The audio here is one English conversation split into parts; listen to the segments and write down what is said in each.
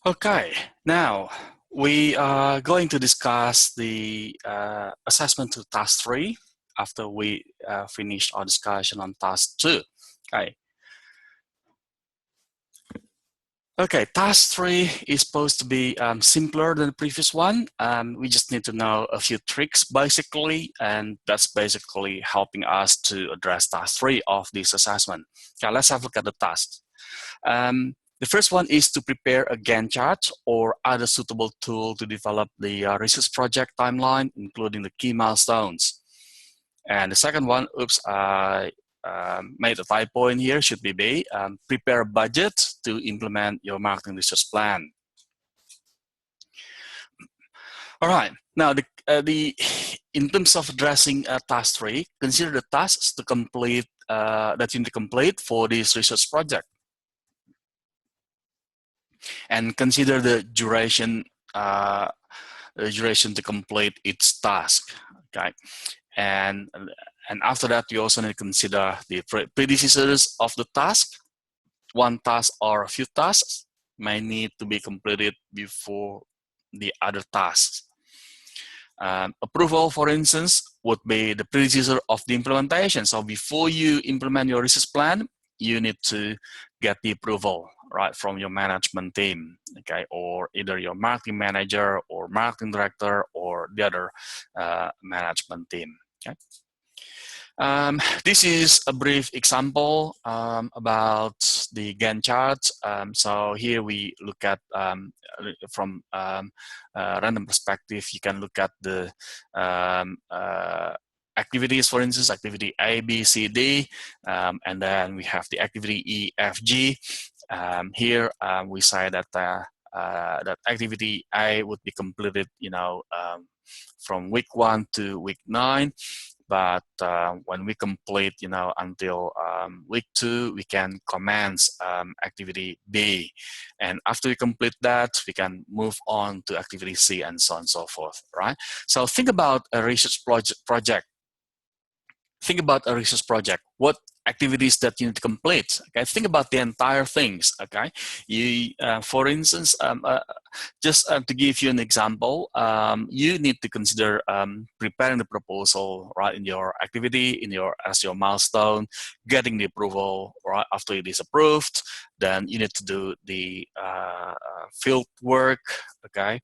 Okay, now we are going to discuss the assessment to task 3 after we finish our discussion on task 2. Okay, task 3 is supposed to be simpler than the previous one. We just need to know a few tricks basically, and that's basically helping us to address task 3 of this assessment. Okay, let's have a look at the tasks. The first one is to prepare a Gantt chart or other suitable tool to develop the research project timeline, including the key milestones. And the second one, oops, I made a typo in here, should be B, prepare a budget to implement your marketing research plan. All right, now in terms of addressing task 3, consider the tasks to complete that you need to complete for this research project. And consider the duration to complete its task. Okay, and after that, you also need to consider the predecessors of the task. One task or a few tasks may need to be completed before the other tasks. Approval, for instance, would be the predecessor of the implementation. So before you implement your research plan, you need to get the approval, right, from your management team, okay, or either your marketing manager or marketing director or the other management team. Okay. This is a brief example about the Gantt chart. So here we look at from random perspective. You can look at the activities, for instance, activity A, B, C, D, and then we have the activity E, F, G. Here we say that that activity A would be completed, from week 1 to week 9. But when we complete, until week 2, we can commence activity B. And after we complete that, we can move on to activity C and so on and so forth, right? So think about a research project. Think about a research project. What activities that you need to complete? Okay, think about the entire things. Okay, for instance, just to give you an example, you need to consider preparing the proposal, right, in your activity, as your milestone, getting the approval, right, after it is approved. Then you need to do the field work. Okay,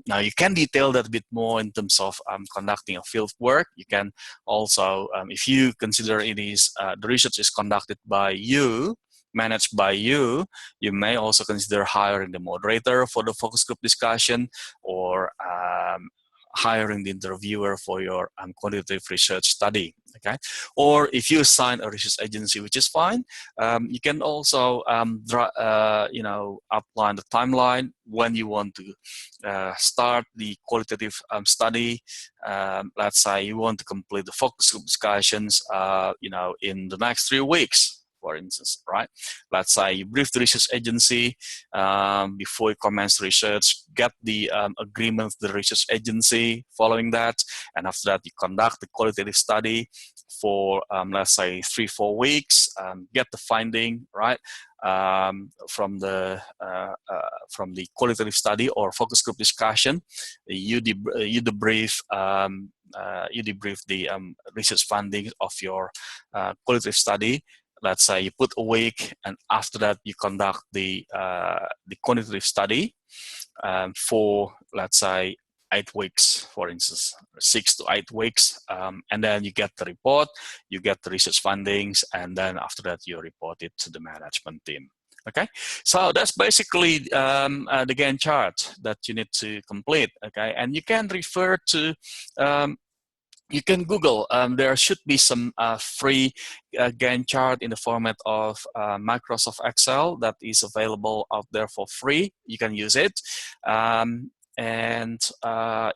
now you can detail that a bit more in terms of conducting a field work. You can also, if you consider it is the research is conducted by you, managed by you, you may also consider hiring the moderator for the focus group discussion, or hiring the interviewer for your quantitative research study. Okay, or if you assign a research agency, which is fine, you can also outline the timeline when you want to start the qualitative study. Let's say you want to complete the focus group discussions, in the next 3 weeks. For instance, right? Let's say you brief the research agency before you commence research, get the agreement with the research agency following that, and after that you conduct the qualitative study for let's say 3-4 weeks, get the finding, right, from the qualitative study or focus group discussion. You debrief the research findings of your qualitative study. Let's say you put a week, and after that you conduct the quantitative study for, let's say, 8 weeks, for instance, 6 to 8 weeks, and then you get the report, you get the research findings, and then after that you report it to the management team. Okay, so that's basically the Gantt chart that you need to complete. Okay, and you can refer to you can Google. There should be some free Gantt chart in the format of Microsoft Excel that is available out there for free. You can use it. And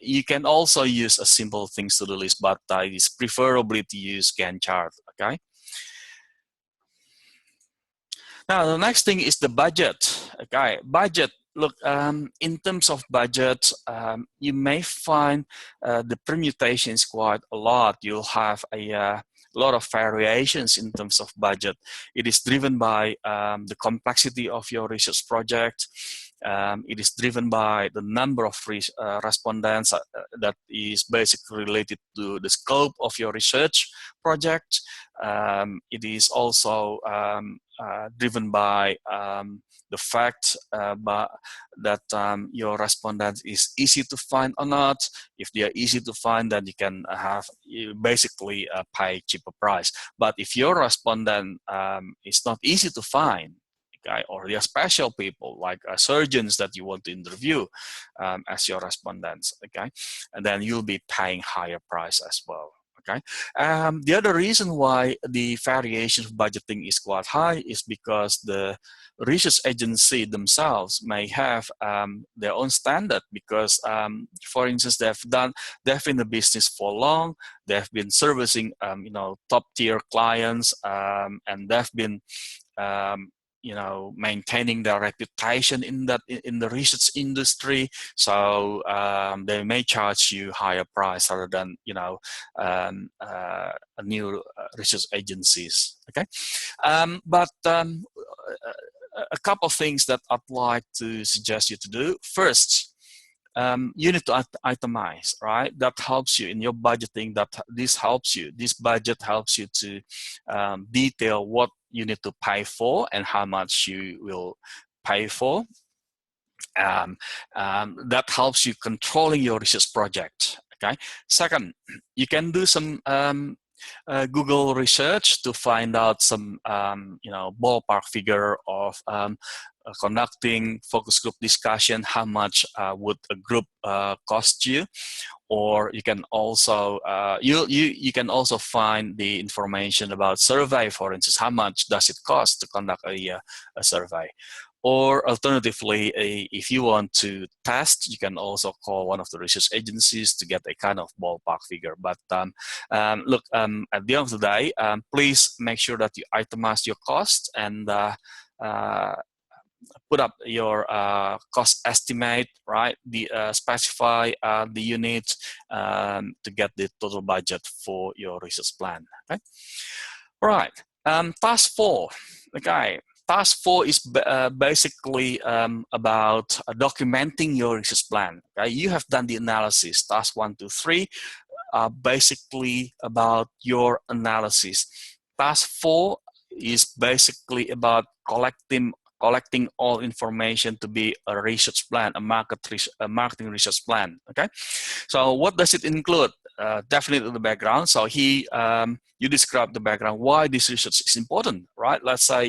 you can also use a simple things to do list, but it is preferably to use Gantt chart. Okay. Now the next thing is the budget. Okay, budget. Look, in terms of budget, you may find the permutations quite a lot. You'll have a lot of variations in terms of budget. It is driven by the complexity of your research project. It is driven by the number of respondents that is basically related to the scope of your research project. It is also driven by the fact that your respondent is easy to find or not. If they are easy to find, then you basically pay cheaper price. But if your respondent is not easy to find, okay, or they are special people like surgeons that you want to interview as your respondents, okay, and then you'll be paying higher price as well. Okay. The other reason why the variation of budgeting is quite high is because the research agency themselves may have their own standard because, for instance, they've been in the business for long, they've been servicing, top tier clients, and they've been maintaining their reputation in the research industry. So they may charge you higher price rather than new research agencies. Okay, but a couple of things that I'd like to suggest you to do. First, you need to itemize, right? That helps you in your budgeting. This budget helps you to detail what you need to pay for and how much you will pay for. That helps you controlling your research project. Okay. Second, you can do some Google research to find out some ballpark figure of conducting focus group discussion. How much would a group cost you? Or you can also you can also find the information about survey. For instance, how much does it cost to conduct a survey? Or alternatively, if you want to test, you can also call one of the research agencies to get a kind of ballpark figure. But look, at the end of the day, please make sure that you itemize your cost and put up your cost estimate, right? Specify the units to get the total budget for your research plan. Okay. All right. Task 4. Okay. Task 4 is basically about documenting your research plan. Okay? You have done the analysis. Task 1, 2, 3 are basically about your analysis. Task 4 is basically about collecting all information to be a research plan, a marketing research plan. Okay, so what does it include? Definitely the background. So you describe the background, why this research is important, right? Let's say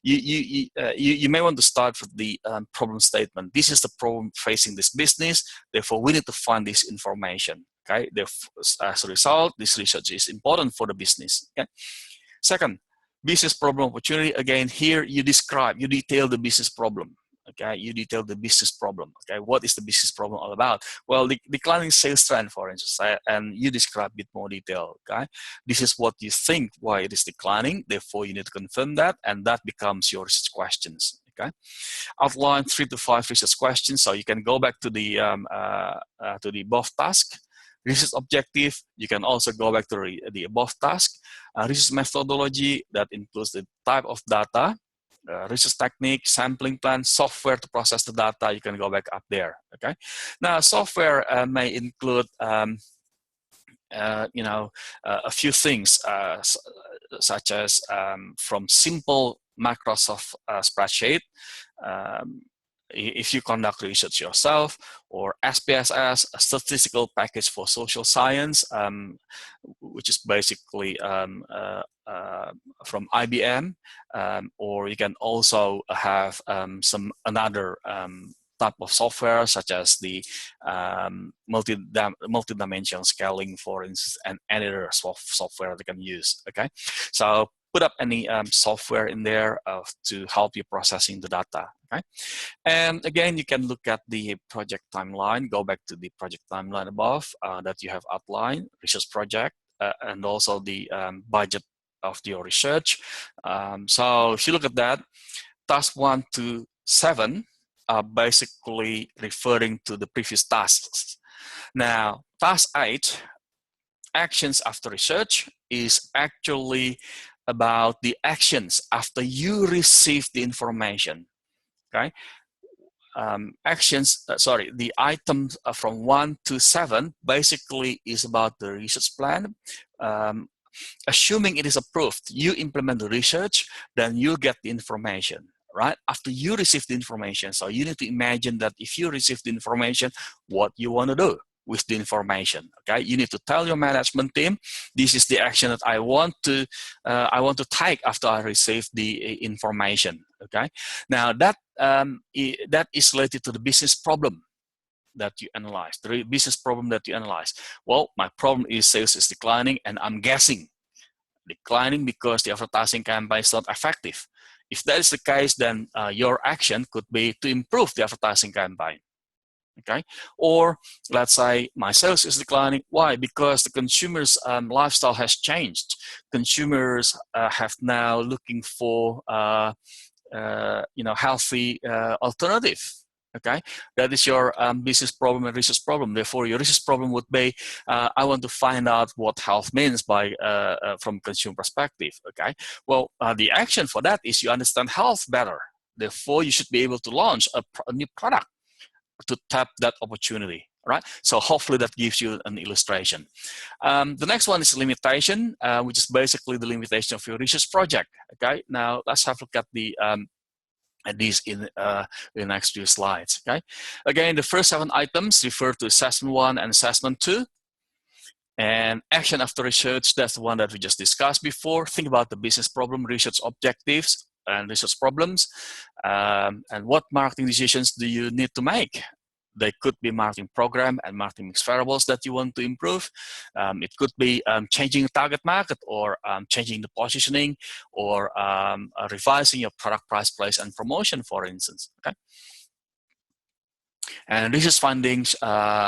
you may want to start with the problem statement. This is the problem facing this business. Therefore, we need to find this information. Okay, as a result, this research is important for the business. Okay. Second, business problem opportunity. Again, here you detail the business problem. Okay, you detail the business problem. Okay, what is the business problem all about? Well, the declining sales trend, for instance, and you describe a bit more detail. Okay, this is what you think why it is declining. Therefore, you need to confirm that, and that becomes your research questions. Okay, outline 3 to 5 research questions. So you can go back to the above task. Research objective, you can also go back to the above task. Research methodology, that includes the type of data. Research technique, sampling plan, software to process the data, you can go back up there. Okay. Now, software may include a few things, such as from simple Microsoft spreadsheet, if you conduct research yourself, or SPSS, a statistical package for social science, which is basically from IBM, or you can also have another type of software, such as the multi-dimensional scaling, for instance, and any other software they can use. Okay, so put up any software in there to help you processing the data. Okay, and again, you can look at the project timeline. Go back to the project timeline above that you have outlined, research project, and also the budget of your research. So if you look at that, task 1 to 7 are basically referring to the previous tasks. Now, task 8, actions after research, is actually about the actions after you receive the information. Okay, the items from 1 to 7 basically is about the research plan. Assuming it is approved, you implement the research, then you get the information, right? After you receive the information, so you need to imagine that if you receive the information, what you want to do with the information, okay? You need to tell your management team, this is the action that I want to take after I receive the information, okay? Now that is related to the business problem that you analyze, the business problem that you analyze. Well, my problem is sales is declining, and I'm guessing declining because the advertising campaign is not effective. If that is the case, then your action could be to improve the advertising campaign. Okay, or let's say my sales is declining. Why? Because the consumer's lifestyle has changed. Consumers have now looking for healthy alternative. Okay, that is your business problem and research problem. Therefore, your research problem would be, I want to find out what health means by from consumer perspective. Okay, well, the action for that is you understand health better. Therefore, you should be able to launch a new product to tap that opportunity, right? So hopefully that gives you an illustration. The next one is limitation, which is basically the limitation of your research project. Okay, now let's have a look at the these in the next few slides. Okay, again, the first 7 items refer to assessment 1 and assessment 2. And action after research, that's the one that we just discussed before. Think about the business problem, research objectives, and research problems, and what marketing decisions do you need to make? They could be marketing program and marketing mix variables that you want to improve. It could be changing the target market, or changing the positioning, or revising your product price, place, and promotion, for instance. Okay. And research findings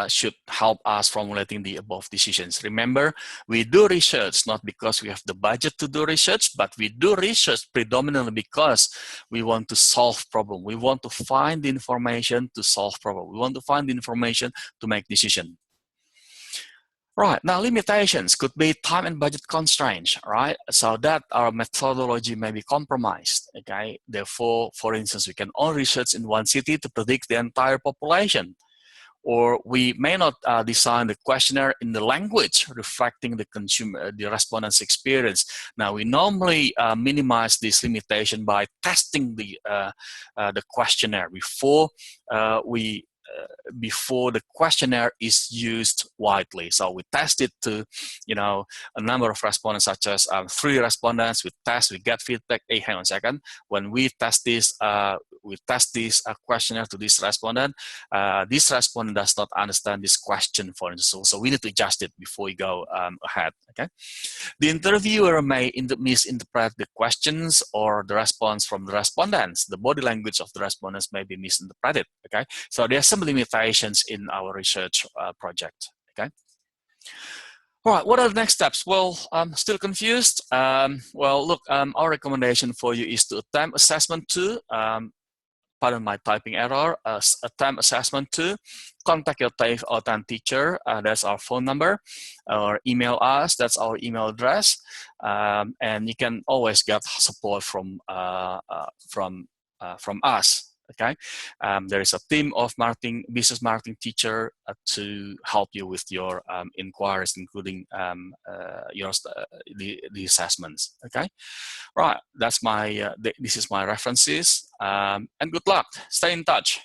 should help us formulating the above decisions. Remember, we do research not because we have the budget to do research, but we do research predominantly because we want to solve problem. We want to find the information to solve problem. We want to find the information to make decision. Right, now limitations could be time and budget constraints, right? So that our methodology may be compromised, okay? Therefore, for instance, we can only research in one city to predict the entire population. Or we may not design the questionnaire in the language reflecting the consumer, the respondent's experience. Now, we normally minimize this limitation by testing the questionnaire before the questionnaire is used widely. So we test it to, a number of respondents, such as 3 respondents. We get feedback. Hey, hang on a second. When we test this questionnaire to this respondent does not understand this question, for instance. So we need to adjust it before you go ahead. Okay. The interviewer may misinterpret the questions or the response from the respondents. The body language of the respondents may be misinterpreted. Okay. So there are some limitations in our research project. Okay. All right, what are the next steps? Well, I'm still confused. Well, look, our recommendation for you is to attempt assessment 2. Pardon my typing error. Attempt assessment 2. Contact your TAFE or TAN teacher. That's our phone number. Or email us. That's our email address. And you can always get support from us. Okay, there is a team of business marketing teacher to help you with your inquiries, including the assessments. Okay, right. That's my this is my references, and good luck. Stay in touch.